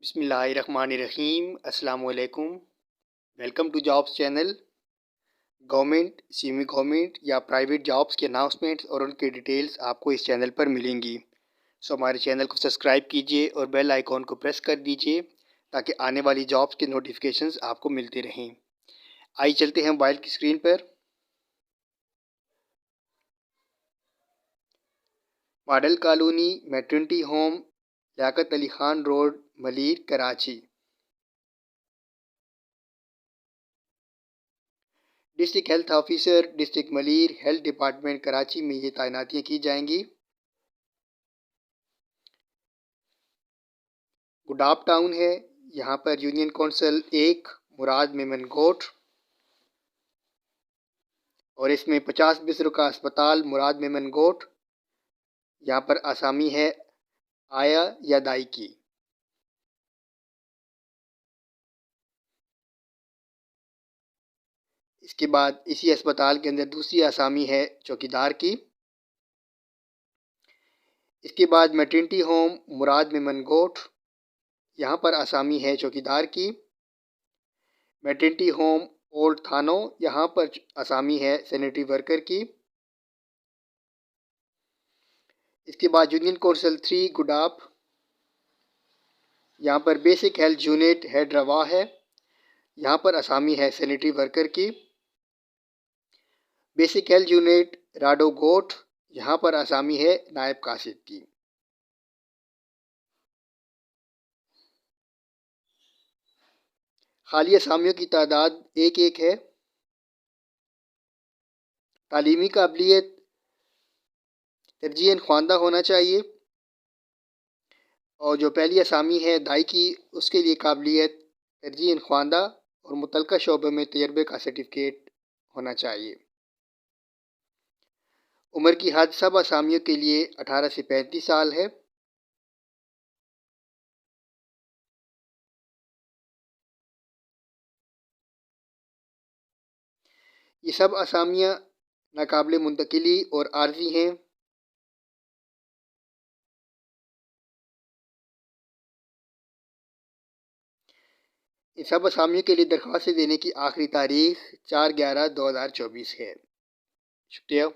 बिस्मिल्लाहिर्रहमानिर्रहीम। अस्सलाम वालेकुम। Welcome to jobs channel. Government, semi government या प्राइवेट जॉब्स के अनाउंसमेंट्स और उनके डिटेल्स आपको इस चैनल पर मिलेंगी। हमारे चैनल को सब्सक्राइब कीजिए और बेल आइकॉन को प्रेस कर दीजिए ताकि आने वाली जॉब्स के नोटिफिकेशंस आपको मिलते रहें। आइए चलते हैं मोबाइल की स्क्रीन पर। Model colony maternity home, Liaquat Ali Khan road, Malir, Karachi. District health officer, district Malir, health department Karachi में ये तैनातियाँ की जाएंगी। गुडाप टाउन है, यहाँ पर यूनियन कौंसिल 1, मुराद मेमन कोट, और इसमें 50 बिस्तरों का अस्पताल मुराद मेमन कोट। यहाँ पर आसामी है आया या दाई की। इसके बाद इसी अस्पताल के अंदर दूसरी आसामी है चौकीदार की। इसके बाद मैटरनिटी होम मुराद मेमन कोट, यहाँ पर आसामी है चौकीदार की। मैटरनिटी होम ओल्ड थानो, यहाँ पर आसामी है सैनिटरी वर्कर की। इसके बाद यूनियन कौंसिल 3 गुडाप, यहाँ पर बेसिक हेल्थ यूनिट हेड रवा है, यहाँ पर आसामी है सैनिटरी वर्कर की। बेसिक हेल्थ यूनिट राडो गोट, यहाँ पर आसामी है नायब कासिद की। खाली असामियों की तादाद एक है। तालीमी काबिलियत तरजीहन ख्वांदा होना चाहिए, और जो पहली असामी है दाई की उसके लिए काबिलियत तरजीहन ख्वांदा और मुतलका शोबे में तजर्बे का सर्टिफिकेट होना चाहिए। उम्र की हद सब असामियों के लिए 18 से 35 साल है। ये सब असामियाँ नाकाबिले मुंतकिली और आर्जी हैं। इन सब असामियों के लिए दरख्वास्त देने की आखिरी तारीख 4/11/2024 है। शुक्रिया।